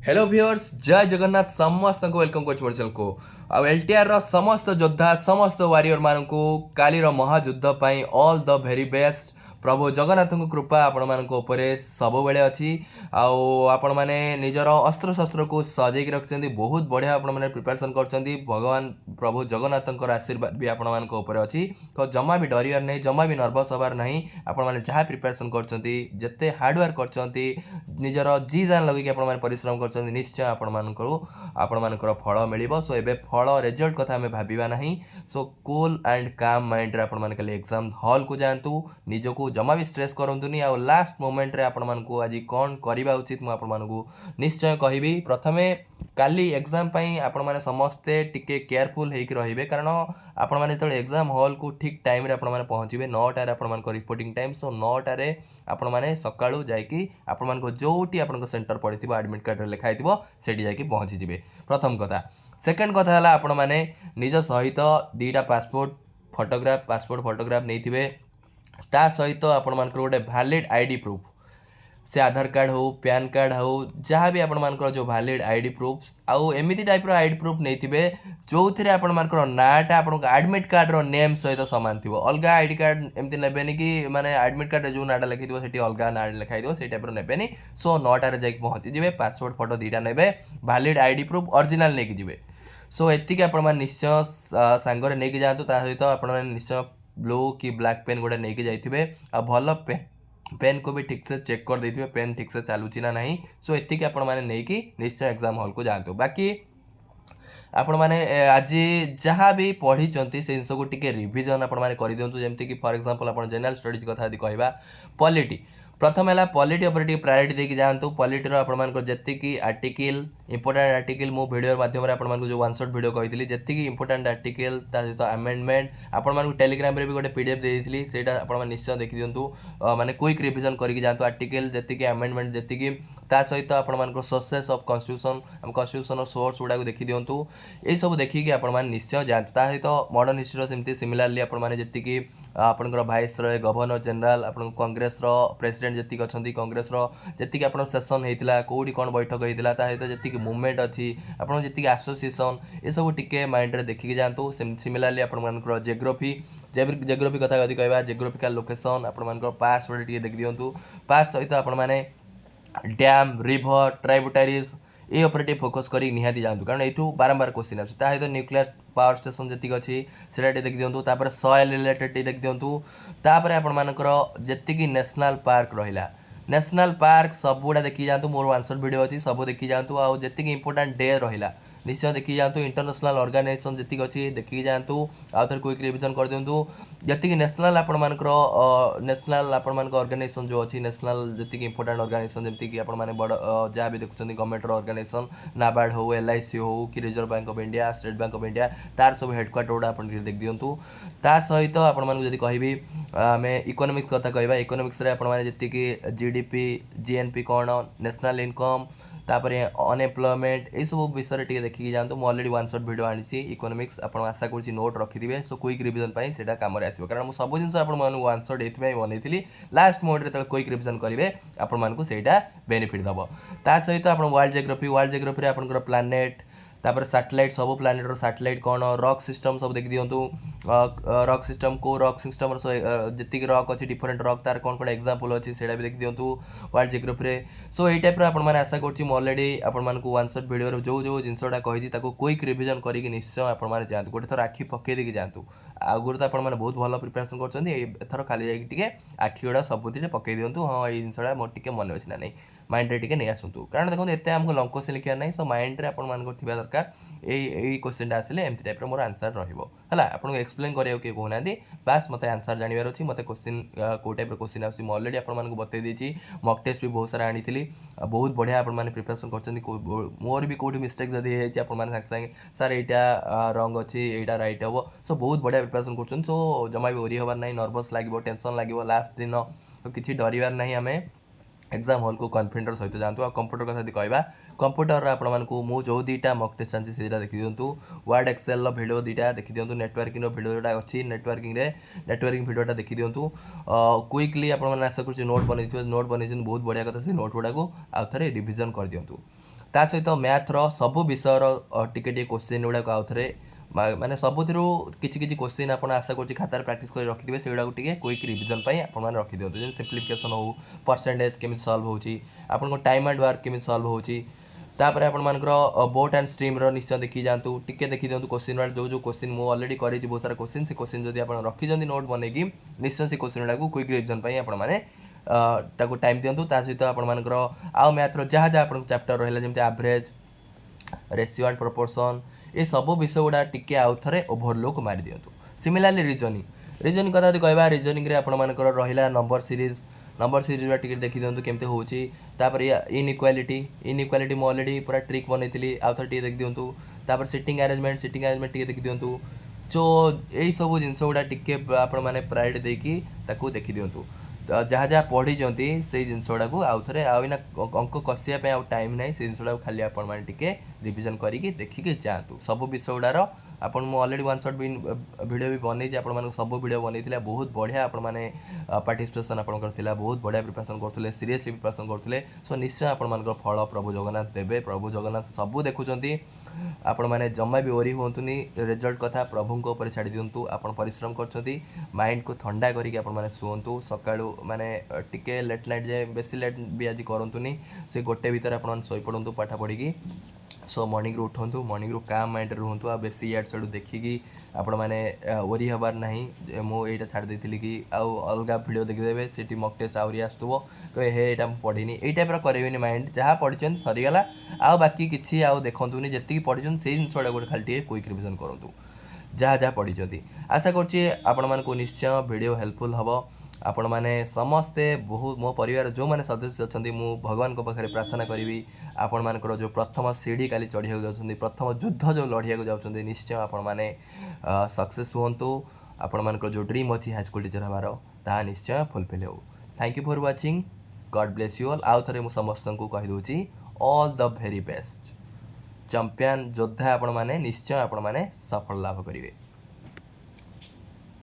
Hello viewers जय जगन्नाथ समस्त को वेलकम कर चैनल को आ एलटीआर रो समस्त योद्धा समस्त वारियर मान को काली रो महायुद्ध पई ऑल द वेरी बेस्ट प्रभु जगन्नाथ कृपा आपण मान उपरे सब बेले अच्छी आपण मैंने निजर अस्त्र शस्त्र को सजेक रखिंट बहुत बढ़िया आपण मैंने प्रिपरेशन कर भगवान प्रभु जगन्नाथ आशीर्वाद भी आपण मान अच्छी तो जमा भी डरियार नहीं जमा भी नर्भस हबार नहीं आपण मैंने जहाँ प्रिपरेशन करते हार्डवर्क कर निजर जी जान लगे आप परिश्रम कर निश्चय आपण फल मिल सो ए फल रिजल्ट कथा आम भावा ना सो कूल एंड काम माइंड रे आपण खाली एग्जाम हॉल को जातु निजको जमा भी स्ट्रेस करूँ आ लास्ट मोमेंट रे आपण मानकु आज कौन करवा उचित मुझे आपको निश्चय कहबी प्रथमे काली एग्जाम आपण मैंने समस्ते टिके केयरफुल होकर रे कारण आपण मैंने जो एग्जाम हॉल को ठीक टाइम रे आपण मैंने पहुँचे 9टार आपण रिपोर्टिंग टाइम सो 9टार आपण मैंने सकाळू जाकि आपण मान जोटी आपण सेंटर पड़ी एडमिट कार्ड लिखाई से जाकि पहुँचीजे प्रथम कथा सेकेंड कथा है आपण मैंने निज सहित 2टा पासपोर्ट फोटोग्राफ नहीं ता सहित आपण मान गोटे भैलिड आईडी प्रूफ से आधार कार्ड हो पैन कार्ड हो जहाँ भी आपण मानकर जो भैलिड आईडी प्रूफ आउ एमती टाइप आईडी प्रूफ नहीं जो थे आपण मानकर नाटा आप एडमिट कार्ड रो नेम सहित सामान थी अलग आईडी कार्ड एमती नेबेनि कि माने एडमिट कार्ड जो नाटा लिखी से अलग ना लिखाई से टाइप नेबेनि सो 9टार जा पहुँची जी पासपोर्ट फोटो 2टा ने भैलिड आईडी प्रूफ ओरिजिनल नहीं जी सो एतिक आप निश्चय सांगरे नहीं जातु सहित आप निश्चय ब्लू कि ब्लैक पेन गोटे नहीं जाइए आ भल पेन को भी ठीक से चेक कर देते पेन ठीक से चलुची ना नहीं सो एतिक आपण मैंने नहीं निश्चय एग्जाम हॉल को जातु बाकी आपण मैंने आज जहाँ भी पढ़ी से जिन को टी रिविजन कर दिंतु जमीक कि फॉर एग्जांपल आप जनरल स्टडीज कथा यदि कहवा पॉलिटी प्रथम है पॉलिटी उपर प्रायोरिटी देकी जातु पॉलिटीर आप जी आर्टिकल इंपोर्टेंट आर्टिकल मो वीडियो माध्यम आपको जो वन शॉट वीडियो कही जी इंपोर्टेंट आर्टिकल सहित आमेंडमेंट आपको टेलीग्राम भी गोटे पीडीएफ देती से निश्चय देखी दिंतु माने क्विक रिविजन करके जातु आर्टिकल जी आमेंडमेंट जी ता सहित आप sources of constitution constitution source गुड़ा देखी दिंतु ये सब देखिए आप निश्चय जातु ता सहित मॉडर्न हिस्ट्री सेमती सिमिलारली आपकी आपंकर भाइस रहे गवर्नर जनरल आप कांग्रेस प्रेसिडेंट जी अच्छा कांग्रेस जी आप सेसन होता कौटी कौन बैठक होता सहित जी मुवमेंट अच्छी आप जी आसोसीएसन ये सब टी माइंड रे देखिए जातु सिमिलारली आपर जियोग्राफी जियोग्राफी कथा यदि कहवा जियोग्राफिकल लोकेशन आप पास टी देखी दिंतु पास सहित आप डैम रिभर ट्राइब्यूटारीज ये टे फोकस कर निहाती जातु कारण यू बारंबार क्वेश्चन आसत न्यूक्लियर पावर स्टेशन जी अच्छी से देखी दिंतु सॉइल रिलेटेड देखी दिंतु तापर आपर जी नेशनल पार्क रहा नेशनल पार्क सबुड़ा देखी जातु मोर वन शॉट वीडियो अच्छी सब देखी जातु आउ जी इंपोर्टेंट डे रहा निश्चय देखी जातु इंटरनेशनल ऑर्गेनाइजेशन जी अच्छी देखी जातु आउ थे क्विक रिविजन कर दिंतु जी नेशनल आपंकर नेशनल आप ऑर्गेनाइजेशन जो अच्छी नेशनल जी इंपोर्टेंट ऑर्गेनाइजेशन जमीक आप बड़ जहाँ भी देखुं गवर्नमेंट ऑर्गेनाइजेशन नाबार्ड हो एलआईसी हो कि reserve bank of India state bank of India तार सब हेडक्वार्टर गुड़ा आप देख दिंतु ता सहित आपको कहबी आम इकोनोमिक्स कथा कहवा इकोनोमिक्स जी जीडीपी जीएनपी कौन नेशनल इनकम तापर अनएम्प्लॉयमेंट ये सब विषय टी देखिए जातु मुझे अलरेडी वन शॉट वीडियो आनी इकोनोमिक्स आप आशा कर नोट रखिथे सो क्विक रिविजन से कम आसो कारण मुझे सब जिन वन शॉट ये बनई लास्ट मोड में क्विक रिविजन करेंगे आपको सहीटा बेनिफिट दब ता सहित आप वर्ल्ड जियोग्राफी आपंकर प्लानेट तापर सैटेलाइट सब प्लानेटर सैटेलाइट कौन रॉक सिस्टम सब देखी दिंतु रॉक सिस्टम को रॉक सिस्टम जी रॉक अच्छी डिफरेंट रॉक तार कौन कौन एग्जांपल अच्छी से भी देखी दिंतु वर्ल्ड जियोग्राफी सो ये टाइप आपने आशा करुँच अलरेडी आपको वन शॉट वीडियो जो जो जिनसा कही क्विक रिविजन करके निश्चय आपने जातु गोटे थर आखि पकई देकी जातु आगुरी तो आपने बहुत भल प्रिपेरेसन कर खाली जाकि आखि गुड़ा सबुति पकई दिंतु हाँ ये जिनसा मोर टे मन अच्छे ना नहीं माइंड रे नहीं आसतु कारण देखो एत आमको लंग क्वेश्चन लिखा ना सो माइंड रे आप दरकार यही क्वेश्चन आसिले एमती टाइप मोर आंसर रहा आपको एक्सप्लेन करा किए कहना बास मत आंसर जानवर अच्छी मत क्वेश्चन कौ टाइप क्वेश्चन आसी अलरेडी आपको बतई देती मक टेस्ट भी बहुत सारा आनी बहुत बढ़िया आपने प्रिपेरेसन कर मोर भी कौटी मिस्टेक जब सागे सागे सार यहाँ रंग अच्छी यहाँ रईट हम सो बहुत बढ़िया प्रिपेरेसन कर सो जमा भी ओरी हबार ना नर्भस लगे टेंशन लगे लास्ट दिन तो किसी डरबार ना आम एग्जाम हॉल को कॉन्फिडेंटर सहित जातु। कंप्यूटर कथा यदि कहवा कंप्यूटर आपको मुझे जो दुईटा मक टेस्ट आनी से देखी दिंतु। वर्ड एक्सेल भिडियो दुईटा देखी दिंतु। नेटवर्किंग भिडियो जोटा अच्छी नेटवर्किंग भिडियोटा देखी दिंतु। क्विकली आप आशा कर नोट बन नोट बन बहुत बढ़िया कथा से नोट गुड़ा आउ थे रिविजन कर दिंतु। ता सहित मैथ्र सब विषयर टिके क्वेश्चन गुड़ाक आउ थे माने सबुथि किसी किसी क्वेश्चन आप आशा कर खातार प्रैक्टिस कर रखिथे से गुड़ा क्विक रिविजन आप रखी दिंतु। जैसे सिम्प्लिफिकेशन हो परसेंटेज केमी सल्व हो टाइम एंड वर्क केमी सल्व हो तापर आपर बोट एंड स्ट्रीम निश्चय देखी जातु। टिके देखी दिंतु क्वेश्चन वाला जो क्वेश्चन मुझे ऑलरेडी कर बहुत सारा क्वेश्चन से क्वेश्चन जब आप रखी नोट बनई निश्चय से क्वेश्चन गुड़ा क्विक रिविजन आपको टाइम दिंतु। सहित आपर आउ मैथ्र जहाँ जहाँ आप चैप्टर रहा जमी एवरेज रेशियो एंड प्रोपोर्शन ये सब विषय गुड़ा टिके आउ थे ओभरलुक मारी दिंतु। सिमिलारली रिजनिंग कथा कहवा रिजनिंग आपर रहा नंबर सीरीज गुड़ा टिके देखी दिंतु केमती होपर इनइक्वालिटी मुझे ऑलरेडी पूरा ट्रिक बनई आउ थे देखी दिंतु। तापर सिटिंग अरेंजमेंट टिके देखी दिंतु। जो यही सब जिनस गुड़ा टिके आपण मैंने प्रायोरिटी देकी देखी दिंतु। जहाँ जहाँ पढ़ी से जिनस गुड़ा आउ थे आईना अंक कषियापी आउ टाइम ना से जिन खाली आपके रिविजन करके देखिए जातु। सब विषय गुड़ार आपन मु ऑलरेडी वन शॉट वीडियो भी बनई आप सब वीडियो बनई बहुत बढ़िया आपण मैंने पार्टिसिपेसन आपंकर बहुत बढ़िया प्रिपरेशन करते सीरीयसली प्रिपरेशन करते। सो निश्चय आपर फल प्रभु जगन्नाथ देवे। प्रभु जगन्नाथ सबू देखुं आपण मैंने जमा भी ओरी हूँ रिजल्ट कथा प्रभु ऊपर छाड़ी दिंतु। आप परिश्रम कर माइंड को ठंडा करके शुंतु सका माने टिके लेट नाइट जाए बेसी लेट भी आज करूँ से गोटे भितर आप शोपड़ू पाठ पढ़ी। सो मॉर्निंग रू उठु मॉर्निंग रू काम माइंड रुहतु आ बेसी इड सियाड़ देखिकी आपण मैंने ओरी हबार ना मुझे छाड़ देती कि आउ अलग भिडियो देखिदेवे से मक टेस्ट आहरी आसुव कहे हे यहाँ पढ़ीनी यही टाइप करें माइंड जहाँ पढ़ी सरीगला आउ बाकी किसी आउ देखुनी जी पढ़ी से जिनसा गोटे खाली क्विक रिविजन करूँ जहाँ जहाँ पढ़ी। आशा कर निश्चय वीडियो हेल्पफुल हम आपण मैंने समस्ते बहुत मो परिवार जो मैंने सदस्य अच्छा मु भगवान को पाखे प्रार्थना करी आपण मानकर जो प्रथम सीढ़ी काली चढ़िया जाऊँ प्रथम युद्ध जो लड़िया जाऊँ निश्चय आपण मैंने सक्सेस हुंतु। आपण मानकर जो ड्रीम अच्छी हाईस्कूल टीचर हमार ता निश्चय फुलफिल हो। Thank you for watching. God bless you all. आउ थे समस्त को कहीदे all the very best. Champion योद्धा आपण मैंने निश्चय आपण मैंने सफल लाभ करेंगे।